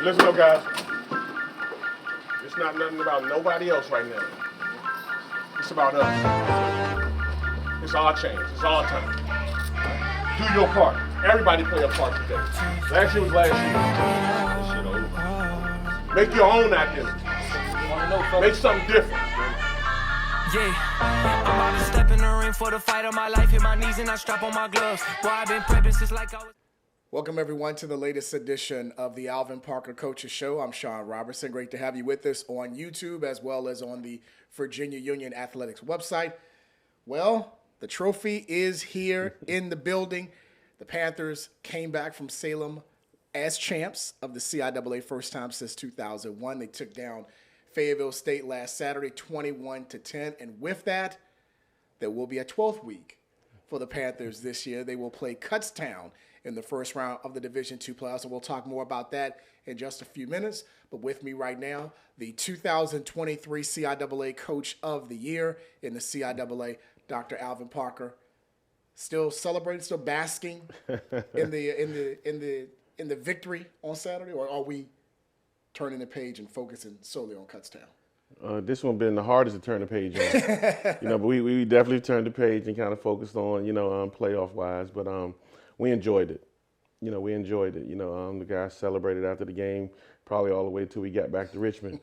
Listen up, guys. It's not nothing about nobody else right now. It's about us. It's our change. It's our time. Do your part. Everybody play a part today. Last year was last year. This shit over. Make your own identity. Make something different. Yeah, I'm about to step in the ring for the fight of my life. Hit my knees and I strap on my gloves. Boy, I've been prepping since like I was... Welcome, everyone, to the latest edition of the Alvin Parker Coaches Show. I'm Sean Robertson. Great to have you with us on YouTube as well as on the Virginia Union Athletics website. Well, the trophy is here in the building. The Panthers came back from Salem as champs of the CIAA, first time since 2001. They took down Fayetteville State last Saturday, 21-10. And with that, there will be a 12th week for the Panthers this year. They will play Kutztown in the first round of the Division II playoffs, and we'll talk more about that in just a few minutes. But with me right now, the 2023 CIAA Coach of the Year in the CIAA, Dr. Alvin Parker. Still celebrating, still basking in the victory on Saturday, or are we turning the page and focusing solely on Kutztown? This one been the hardest to turn the page on. But we definitely turned the page and kind of focused on, playoff wise. But we enjoyed it. We enjoyed it. The guys celebrated after the game, probably all the way till we got back to Richmond.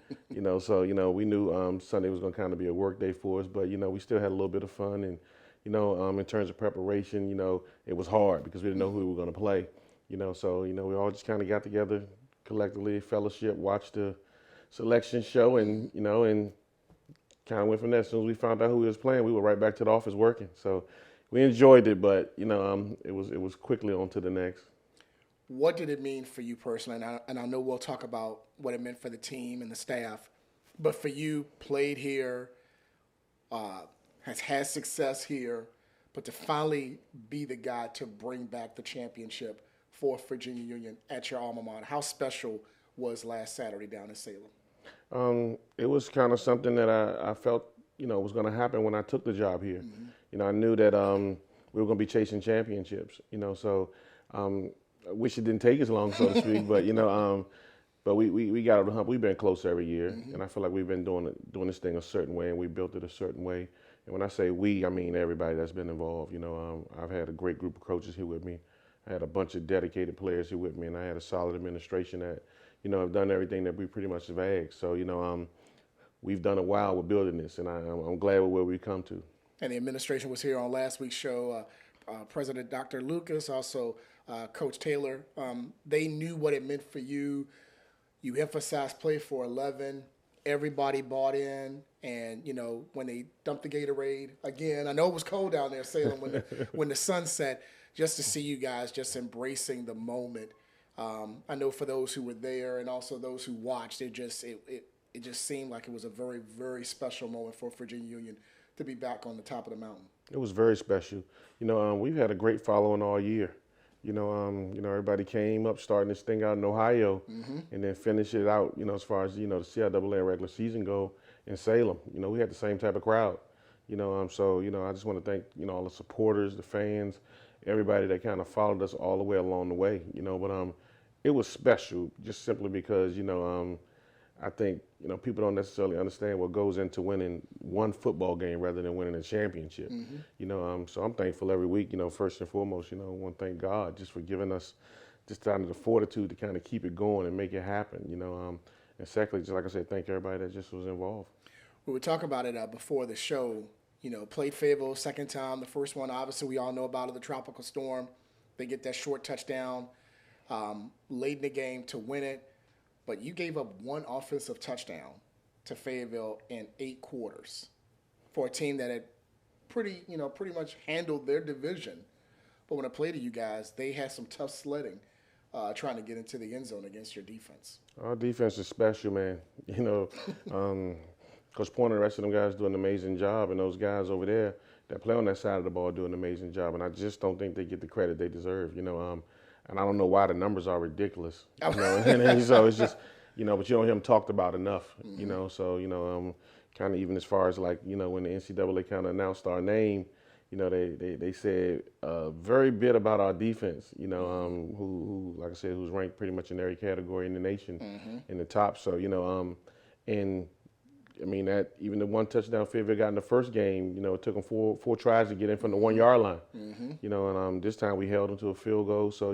So we knew Sunday was going to kind of be a work day for us, but we still had a little bit of fun. And in terms of preparation, it was hard because we didn't know who we were going to play. So we all just kind of got together collectively, fellowship, watched the selection show, and and kind of went from there. As soon as we found out who we was playing, we were right back to the office working. So we enjoyed it, but it was quickly on to the next. What did it mean for you personally? And I know we'll talk about what it meant for the team and the staff, but for you, played here, has had success here, but to finally be the guy to bring back the championship for Virginia Union at your alma mater. How special was last Saturday down in Salem? It was kind of something that I felt, was going to happen when I took the job here. Mm-hmm. I knew that we were going to be chasing championships, so I wish it didn't take as long, so to speak, but, but we got over the hump. We've been close every year, mm-hmm. and I feel like we've been doing this thing a certain way, and we built it a certain way. And when I say we, I mean everybody that's been involved. I've had a great group of coaches here with me. I had a bunch of dedicated players here with me, and I had a solid administration that, have done everything that we pretty much have asked. So, we've done a while with building this, and I'm glad with where we've come to. And the administration was here on last week's show. President Dr. Lucas, also Coach Taylor. They knew what it meant for you. You emphasized play for 11. Everybody bought in. And, when they dumped the Gatorade, again, I know it was cold down there, Salem, when the sun set, just to see you guys just embracing the moment. I know for those who were there and also those who watched, it just seemed like it was a very, very special moment for Virginia Union to be back on the top of the mountain. It was very special. We've had a great following all year. Everybody came up starting this thing out in Ohio, mm-hmm. and then finish it out, as far as, the CIAA regular season go in Salem. We had the same type of crowd, so, I just want to thank, all the supporters, the fans, everybody that kind of followed us all the way along the way, but it was special just simply because, I think, people don't necessarily understand what goes into winning one football game rather than winning a championship. Mm-hmm. So I'm thankful every week, first and foremost, I want to thank God just for giving us just kind of the fortitude to kind of keep it going and make it happen, and secondly, just like I said, thank everybody that just was involved. We were talking about it before the show, played Fayetteville second time. The first one, obviously, we all know about it, the tropical storm. They get that short touchdown late in the game to win it. But you gave up one offensive touchdown to Fayetteville in 8 quarters for a team that had pretty much handled their division. But when I played to you guys, they had some tough sledding trying to get into the end zone against your defense. Our defense is special, man. Coach Pointer and the rest of them guys do an amazing job, and those guys over there that play on that side of the ball do an amazing job. And I just don't think they get the credit they deserve. And I don't know why the numbers are ridiculous, and so it's just, but you don't hear them talked about enough, so, kind of even as far as like, when the NCAA kind of announced our name, they said very bit about our defense. Who like I said, who's ranked pretty much in every category in the nation, in the top. So and I mean that even the one touchdown Fayetteville got in the first game, it took them four tries to get in from the 1 yard line. And this time we held them to a field goal. So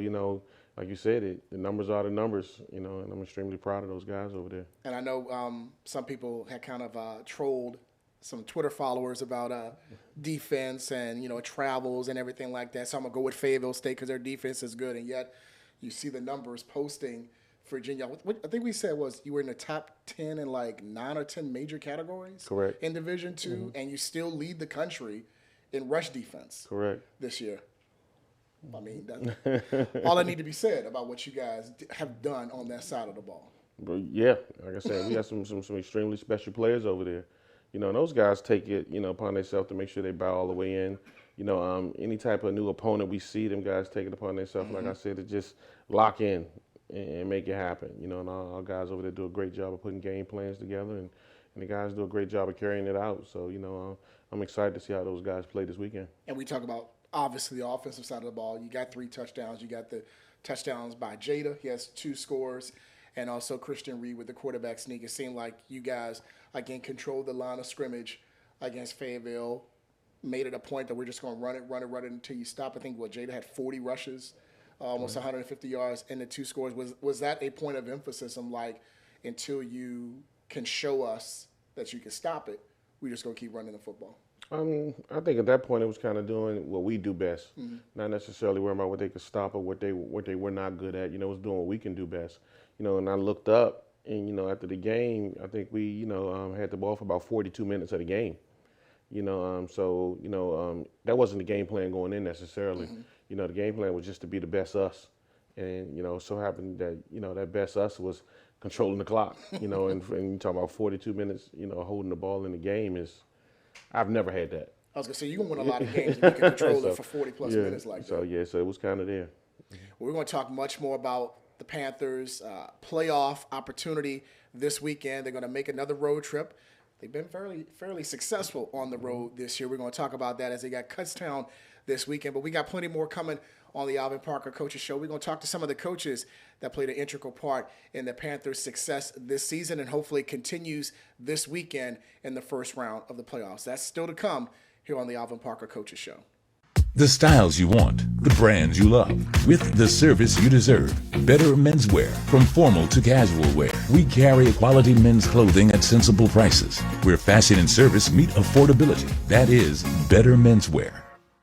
like you said, the numbers are the numbers. And I'm extremely proud of those guys over there. And I know some people had kind of trolled some Twitter followers about defense and travels and everything like that. So I'm gonna go with Fayetteville State because their defense is good, and yet you see the numbers posting Virginia. What I think we said was you were in the top 10 in like 9 or 10 major categories. Correct. In Division II, and you still lead the country in rush defense. Correct. This year. I mean, that's all that need to be said about what you guys have done on that side of the ball. But yeah, like I said, we got some extremely special players over there. And those guys take it, upon themselves to make sure they buy all the way in. Any type of new opponent we see, them guys take it upon themselves, like I said, to just lock in and make it happen. And our guys over there do a great job of putting game plans together, and the guys do a great job of carrying it out. So, I'm excited to see how those guys play this weekend. And we talk about, obviously, the offensive side of the ball. You got 3 touchdowns. You got the touchdowns by Jada. He has 2 scores. And also Christian Reed with the quarterback sneak. It seemed like you guys, again, controlled the line of scrimmage against Fayetteville. Made it a point that we're just going to run it until you stop. I think, Jada had 40 rushes, almost 150 yards, and the 2 scores. Was that a point of emphasis? I'm like, until you can show us that you can stop it, we're just going to keep running the football. I think at that point it was kind of doing what we do best, not necessarily worrying about what they could stop or what they were not good at. It was doing what we can do best. And I looked up, and after the game, I think we had the ball for about 42 minutes of the game. So that wasn't the game plan going in necessarily. The game plan was just to be the best us, and so happened that that best us was controlling the clock. And you talk about 42 minutes, holding the ball in the game is. I've never had that. I was going to say, you're going to win a lot of games if you can control it for 40-plus minutes like that. So it was kind of there. Well, we're going to talk much more about the Panthers' playoff opportunity this weekend. They're going to make another road trip. They've been fairly successful on the road this year. We're going to talk about that as they got Kutztown this weekend. But we got plenty more coming on the Alvin Parker Coaches Show. We're going to talk to some of the coaches that played an integral part in the Panthers' success this season and hopefully continues this weekend in the first round of the playoffs. That's still to come here on the Alvin Parker Coaches Show. The styles you want, the brands you love, with the service you deserve. Better Menswear. From formal to casual wear, we carry quality men's clothing at sensible prices, where fashion and service meet affordability. That is Better Menswear.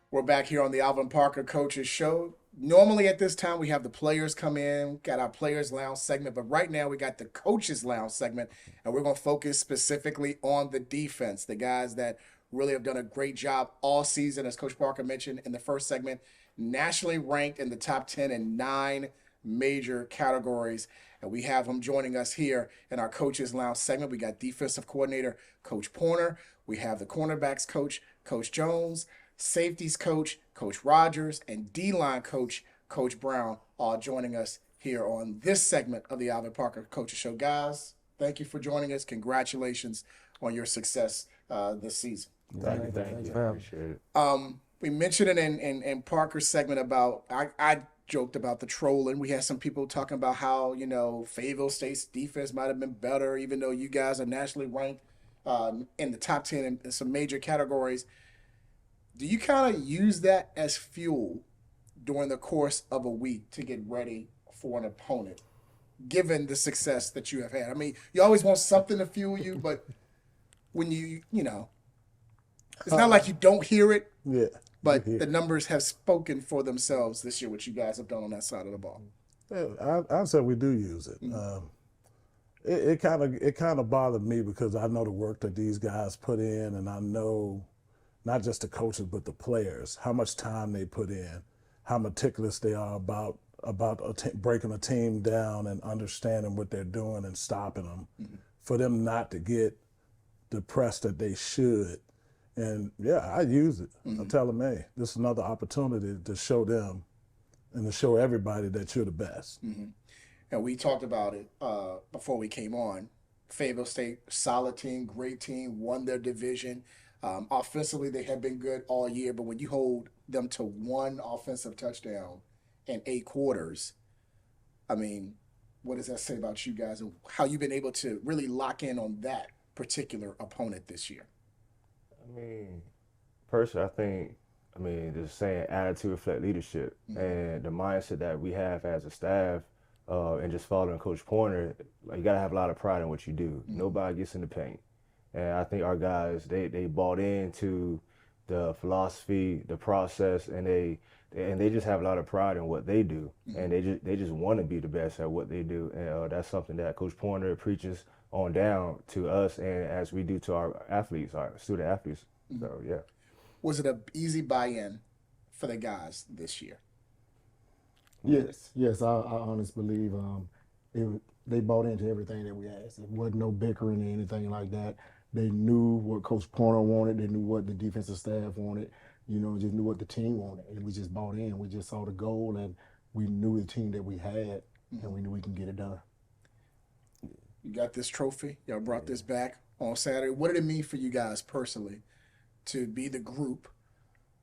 We're back here on the Alvin Parker Coaches Show. Normally at this time, we have the players come in, got our Players Lounge segment, but right now we got the Coaches Lounge segment, and we're going to focus specifically on the defense, the guys that really have done a great job all season, as Coach Parker mentioned in the first segment, nationally ranked in the top 10 in 9 major categories. And we have them joining us here in our Coaches Lounge segment. We got defensive coordinator Coach Porter. We have the cornerbacks coach, Coach Jones, safeties coach, Coach Rogers, and D-line coach, Coach Brown, all joining us here on this segment of the Alvin Parker Coaches Show. Guys, thank you for joining us. Congratulations on your success this season. Thank you. Appreciate it. We mentioned it in Parker's segment about, I joked about the trolling. We had some people talking about how, Fayetteville State's defense might have been better, even though you guys are nationally ranked in the top 10 in some major categories. Do you kind of use that as fuel during the course of a week to get ready for an opponent, given the success that you have had? I mean, you always want something to fuel you, but when it's not like you don't hear it, but the numbers have spoken for themselves this year, what you guys have done on that side of the ball. Yeah, I'd say we do use it. Mm-hmm. It kind of bothered me because I know the work that these guys put in, and I know not just the coaches but the players, how much time they put in, how meticulous they are about breaking a team down and understanding what they're doing and stopping them, for them not to get the press that they should. And yeah, I use it. I tell them, hey, this is another opportunity to show them and to show everybody that you're the best. And we talked about it before we came on. Fayetteville State, solid team, great team, won their division. Offensively, they have been good all year, but when you hold them to one offensive touchdown in 8 quarters, I mean, what does that say about you guys and how you've been able to really lock in on that particular opponent this year? I mean, personally, just saying attitude reflect leadership and the mindset that we have as a staff, and just following Coach Pointer, like, you gotta have a lot of pride in what you do. Nobody gets in the paint, and I think our guys they bought into the philosophy, the process, and they just have a lot of pride in what they do, and they just want to be the best at what they do, and that's something that Coach Pointer preaches on down to us, and as we do to our athletes, our student athletes. So yeah. Was it an easy buy-in for the guys this year? Yes. I honestly believe they bought into everything that we asked. It wasn't no bickering or anything like that. They knew what Coach Pointer wanted. They knew what the defensive staff wanted. Just knew what the team wanted, and we just bought in. We just saw the goal, and we knew the team that we had, and we knew we can get it done. You got this trophy. Y'all brought this back on Saturday. What did it mean for you guys personally to be the group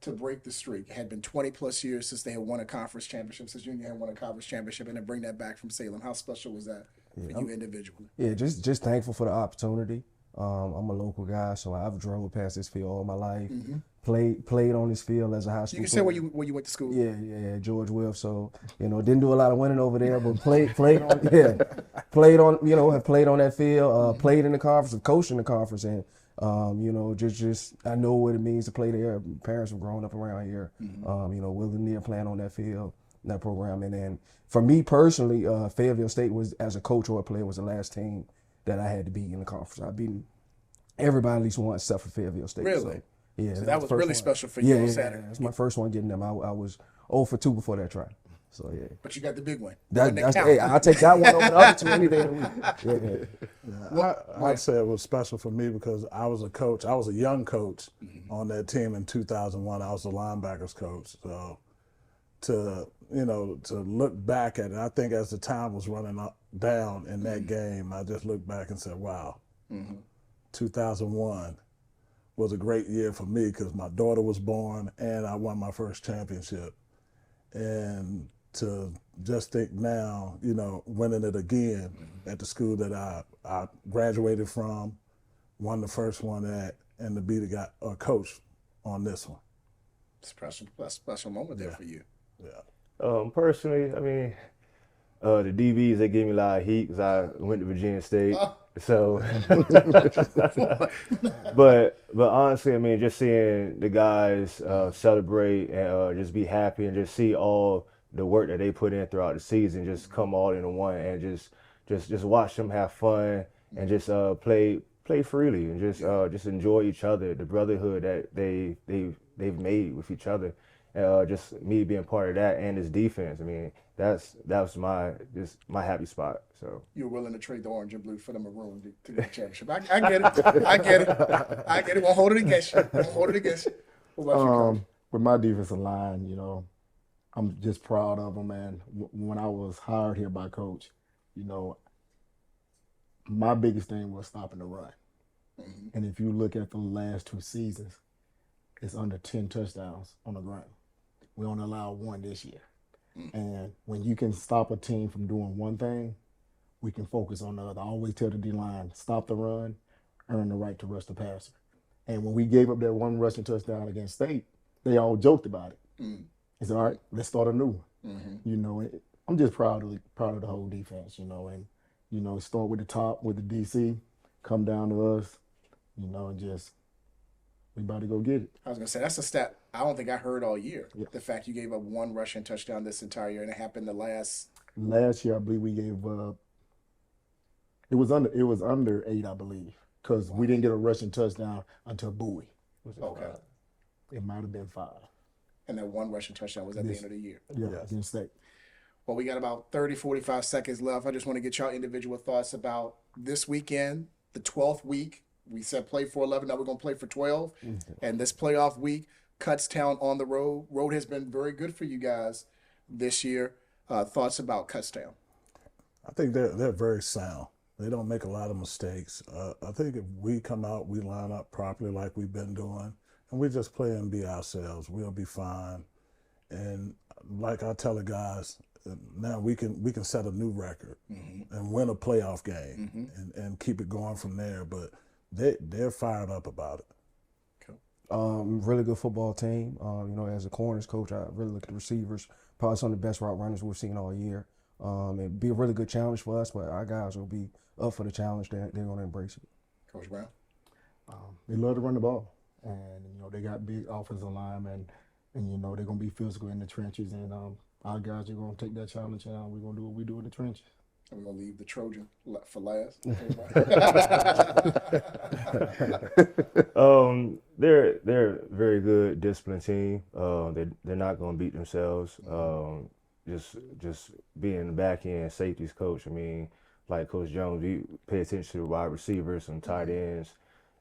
to break the streak? It had been 20-plus years since they had won a conference championship, since Union had won a conference championship, and to bring that back from Salem. How special was that for you individually? Yeah, just thankful for the opportunity. I'm a local guy, so I've drove past this field all my life. Played on this field as a high school. You can say where you went to school. Yeah, George Wilf. So didn't do a lot of winning over there, but played on have played on that field. Played in the conference, coached in the conference, and just I know what it means to play there. Parents have grown up around here. Willie Neal playing on that field, that program, and then for me personally, Fayetteville State was, as a coach or a player, was the last team that I had to beat in the conference. I've beaten everybody at least once except for Fayetteville State. Really? So, yeah, so that was really special for you on Saturday. That's my first one getting them. I was 0 for 2 before that try. So yeah. But you got the big one. I'll take that one over the other two any day of the week. I'd say it was special for me because I was a coach. I was a young coach on that team in 2001. I was the linebackers coach. So to look back at it, I think as the time was running down in that game, I just looked back and said, wow, 2001 was a great year for me because my daughter was born and I won my first championship. And to just think now, winning it again at the school that I graduated from, won the first one at, and to be a coach on this one. Special moment there for you. Yeah. Personally, the DBs, they gave me a lot of heat because I went to Virginia State. So, but honestly, just seeing the guys celebrate and just be happy and just see all the work that they put in throughout the season just come all into one and just watch them have fun and just play freely and just enjoy each other, the brotherhood that they've made with each other. Just me being part of that and his defense. That was my happy spot. So you were willing to trade the orange and blue for the maroon to get the championship. I get it. I get it. Won't hold it against you. What about you, Coach? With my defensive line, I'm just proud of them. And when I was hired here by Coach, my biggest thing was stopping the run. And if you look at the last 2 seasons, it's under 10 touchdowns on the ground. We only allow 1 this year. And when you can stop a team from doing one thing, we can focus on the other. I always tell the D-line, stop the run, earn the right to rush the passer. And when we gave up that 1 rushing touchdown against State, they all joked about it. It's all right, let's start a new one. I'm just proud of the whole defense, and start with the top, with the DC, come down to us, and just we about to go get it. I was going to say, that's a stat I don't think I heard all year. Yeah. The fact you gave up 1 rushing touchdown this entire year, and it happened Last year, I believe we gave up, it was under 8, I believe, because we didn't get a rushing touchdown until Bowie. Okay. It might have been 5. And that 1 rushing touchdown was at the end of the year. Yeah, against State. Well, we got about 30, 45 seconds left. I just want to get y'all individual thoughts about this weekend, the 12th week. We said play for 11, now we're going to play for 12. And this playoff week, Kutztown on the road. Road has been very good for you guys this year. Thoughts about Kutztown? I think they're very sound. They don't make a lot of mistakes. I think if we come out, we line up properly like we've been doing, and we just play and be ourselves, we'll be fine. And like I tell the guys, now we can set a new record and win a playoff game and keep it going from there. But they're fired up about it. Really good football team. You know, as a corners coach, I really look at the receivers. Probably some of the best route runners we've seen all year. It'd be a really good challenge for us, but our guys will be up for the challenge. They're going to embrace it. Coach Brown? They love to run the ball, and you know they got big offensive linemen, and you know they're gonna be physical in the trenches, and our guys are gonna take that challenge, and we're gonna do what we do in the trenches. And we're going to leave the Trojan for last. They're a very good, disciplined team. They're not going to beat themselves. Just being the back end safeties coach. I mean, like Coach Jones, we pay attention to the wide receivers and tight ends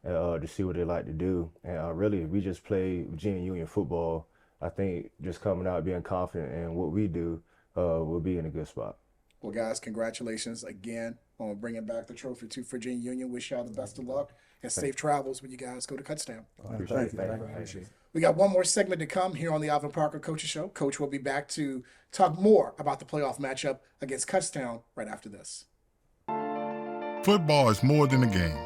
to see what they like to do. And really, if we just play Virginia Union football, I think just coming out being confident in what we do, we'll be in a good spot. Well, guys, congratulations again on bringing back the trophy to Virginia Union. Wish y'all the best of luck and safe travels when you guys go to Kutztown. Thank you. We got one more segment to come here on the Alvin Parker Coaches Show. Coach will be back to talk more about the playoff matchup against Kutztown right after this. Football is more than a game.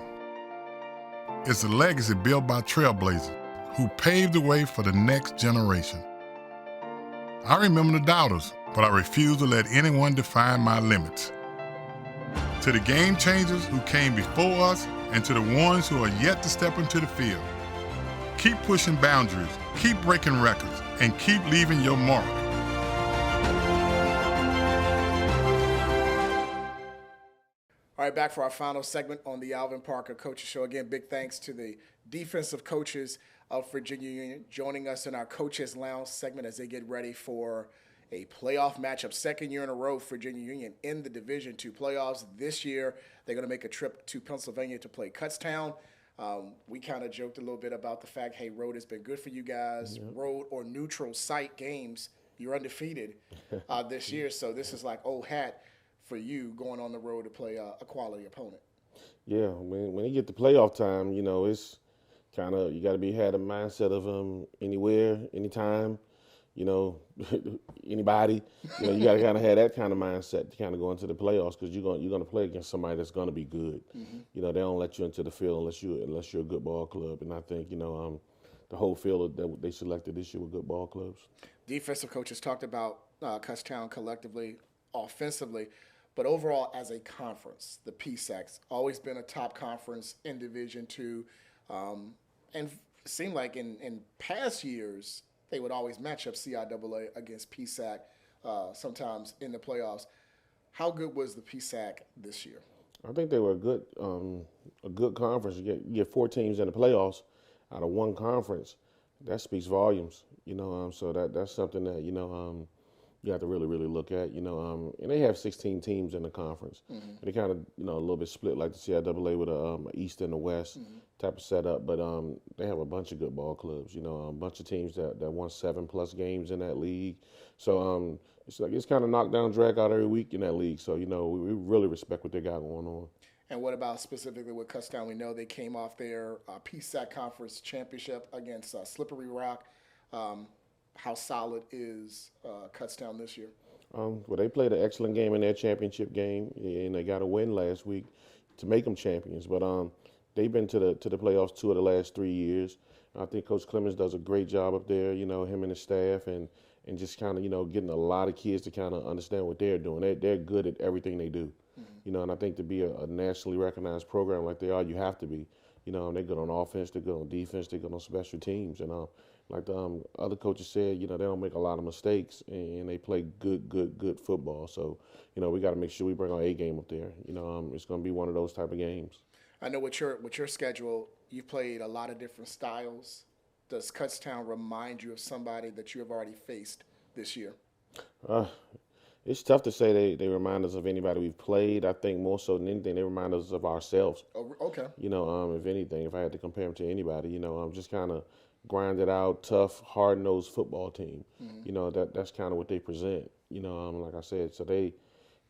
It's a legacy built by trailblazers who paved the way for the next generation. I remember the doubters, but I refuse to let anyone define my limits. To the game changers who came before us and to the ones who are yet to step into the field, keep pushing boundaries, keep breaking records, and keep leaving your mark. All right, back for our final segment on the Alvin Parker Coaches Show. Again, big thanks to the defensive coaches of Virginia Union joining us in our Coaches Lounge segment as they get ready for a playoff matchup. Second year in a row, Virginia Union in the Division II playoffs. This year, they're going to make a trip to Pennsylvania to play Kutztown. We kind of joked a little bit about the fact, hey, road has been good for you guys. Road or neutral site games, you're undefeated this year. So this is like old hat for you going on the road to play a quality opponent. Yeah, when you get to playoff time, you know, it's kind of, you got to had a mindset of anywhere, anytime, you know, anybody. You know, you got to kind of have that kind of mindset to kind of go into the playoffs because you're going to play against somebody that's going to be good. You know, they don't let you into the field unless you're a good ball club. And I think, you know, the whole field that they selected this year were good ball clubs. Defensive coaches talked about Kutztown collectively, offensively. But overall, as a conference, the PSAC's always been a top conference in Division II. And it seemed like in past years, they would always match up CIAA against PSAC, sometimes in the playoffs. How good was the PSAC this year? I think they were a good conference. You get 4 teams in the playoffs out of one conference. That speaks volumes, you know. So that's something that, you know, you have to really, really look at, you know. And they have 16 teams in the conference. They kind of, you know, a little bit split like the CIAA with a East and the West type of setup. But they have a bunch of good ball clubs, you know, a bunch of teams that won 7+ games in that league. So it's kind of knock down, drag out every week in that league. So, you know, we really respect what they got going on. And what about specifically with Kutztown? We know they came off their PSAC conference championship against Slippery Rock. How solid is Kutztown this year? Well, they played an excellent game in their championship game, and they got a win last week to make them champions. But they've been to the playoffs 2 of the last 3 years. I think Coach Clemens does a great job up there, you know, him and his staff, and just kind of, you know, getting a lot of kids to kind of understand what they're doing. They're good at everything they do, you know, and I think to be a nationally recognized program like they are, you have to be. You know, they're good on offense, they're good on defense, they're good on special teams, and like the other coaches said, you know, they don't make a lot of mistakes and they play good football. So, you know, we got to make sure we bring our A game up there. You know, it's going to be one of those type of games. I know with your schedule, you've played a lot of different styles. Does Kutztown remind you of somebody that you have already faced this year? It's tough to say they remind us of anybody we've played. I think more so than anything, they remind us of ourselves. Oh, okay. You know, if anything, if I had to compare them to anybody, you know, just kind of grinded out, tough, hard-nosed football team. You know, that's kind of what they present. You know, like I said, so they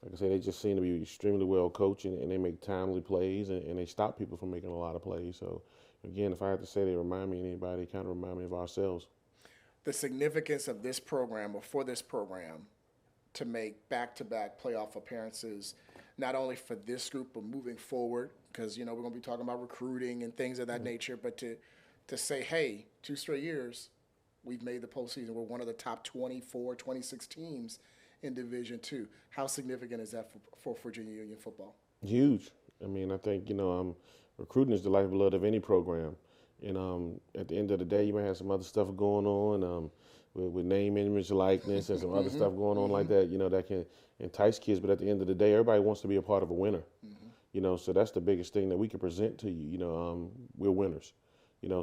like I say, they just seem to be extremely well coached, and they make timely plays, and they stop people from making a lot of plays. So, again, if I had to say they remind me of anybody, they kind of remind me of ourselves. The significance of this program, or for this program, to make back-to-back playoff appearances, not only for this group, but moving forward, because, we're going to be talking about recruiting and things of that nature, but to say, hey, 2 straight years, we've made the postseason. We're one of the top 24, 26 teams in Division II. How significant is that for Virginia Union football? Huge. I mean, I think, recruiting is the lifeblood of any program. And at the end of the day, you might have some other stuff going on with name, image, likeness, and some other stuff going on like that, that can entice kids. But at the end of the day, everybody wants to be a part of a winner. So that's the biggest thing that we can present to you. We're winners.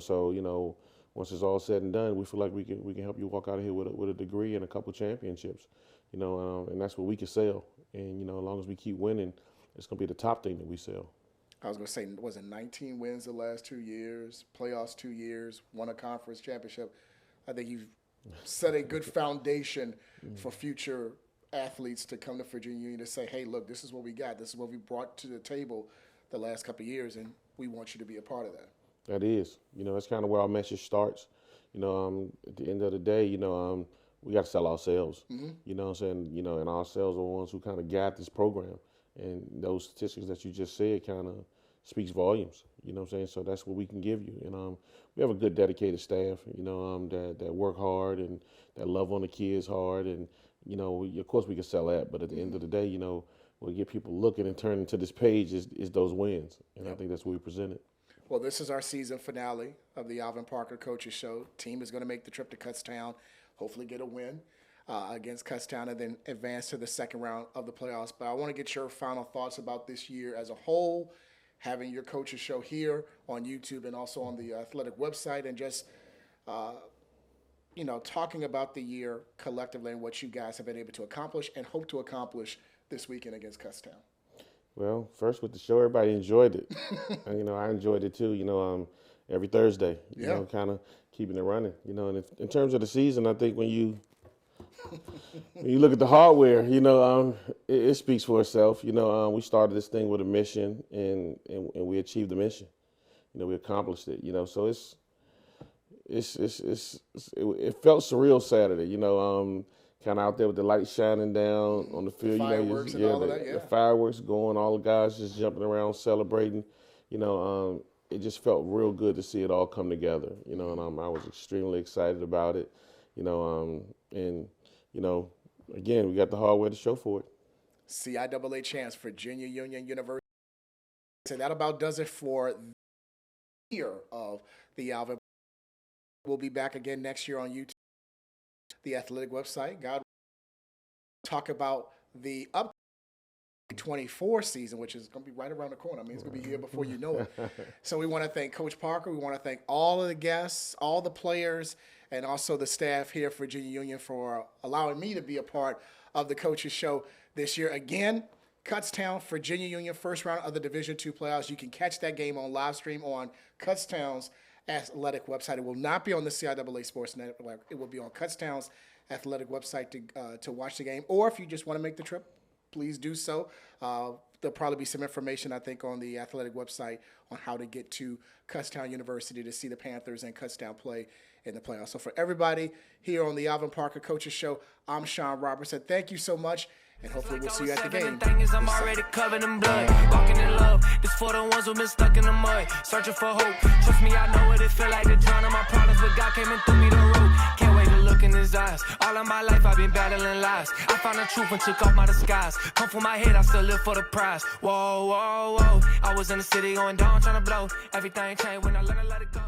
So once it's all said and done, we feel like we can help you walk out of here with a degree and a couple championships. And that's what we can sell. And as long as we keep winning, it's going to be the top thing that we sell. I was going to say, was it 19 wins the last 2 years, playoffs 2 years, won a conference championship? I think you've set a good foundation for future athletes to come to Virginia Union to say, hey, look, this is what we got. This is what we brought to the table the last couple of years, and we want you to be a part of that. That is. That's kind of where our message starts. At the end of the day, we got to sell ourselves. You know what I'm saying? And ourselves are the ones who kind of guide this program. And those statistics that you just said kind of speaks volumes. You know what I'm saying? So that's what we can give you. And we have a good, dedicated staff, that work hard and that love on the kids hard. And, of course we can sell that. But at the end of the day, we'll get people looking and turning to this page is those wins. And I think that's what we presented. Well, this is our season finale of the Alvin Parker Coaches Show. Team is going to make the trip to Kutztown, hopefully get a win against Kutztown, and then advance to the second round of the playoffs. But I want to get your final thoughts about this year as a whole, having your Coaches Show here on YouTube and also on the athletic website, and just, talking about the year collectively and what you guys have been able to accomplish and hope to accomplish this weekend against Kutztown. Well, first with the show, everybody enjoyed it. And, I enjoyed it too, every Thursday, kind of keeping it running. And in terms of the season, I think when you look at the hardware, it speaks for itself. We started this thing with a mission and we achieved the mission. We accomplished it, so it felt surreal Saturday, kind of out there with the lights shining down on the field. Fireworks and all of that, the fireworks going, all the guys just jumping around, celebrating. It just felt real good to see it all come together. And I was extremely excited about it. Again, we got the hardware to show for it. CIAA champs, Virginia Union University. And that about does it for the year of the Alvin. We'll be back again next year on YouTube, the athletic website. God, talk about the up 24 season, which is going to be right around the corner. I mean, it's going to be here before you know it. So we want to thank Coach Parker. We want to thank all of the guests, all the players, and also the staff here at Virginia Union for allowing me to be a part of the Coaches Show this year. Again, Kutztown, Virginia Union, first round of the Division II playoffs. You can catch that game on live stream on Kutztown's athletic website. It will not be on the CIAA Sports Network. It will be on Kutztown's athletic website to watch the game. Or if you just want to make the trip, please do so. There'll probably be some information, I think, on the athletic website on how to get to Kutztown University to see the Panthers and Kutztown play in the playoffs. So for everybody here on the Alvin Parker Coaches Show, I'm Sean Robertson. Thank you so much, and hopefully we'll see you at the game. The thing is, I'm already covered in blood, walking in love. This for the ones who've been stuck in the mud, searching for hope. Trust me, I know what it feel like to drown in my problems, but God came and threw me the rope. Can't wait to look in his eyes. All of my life I've been battling lies. I found the truth and took off my disguise. Come for my head, I still live for the prize. Whoa, whoa, whoa. I was in the city going down, trying to blow. Everything changed when I learned to let it go.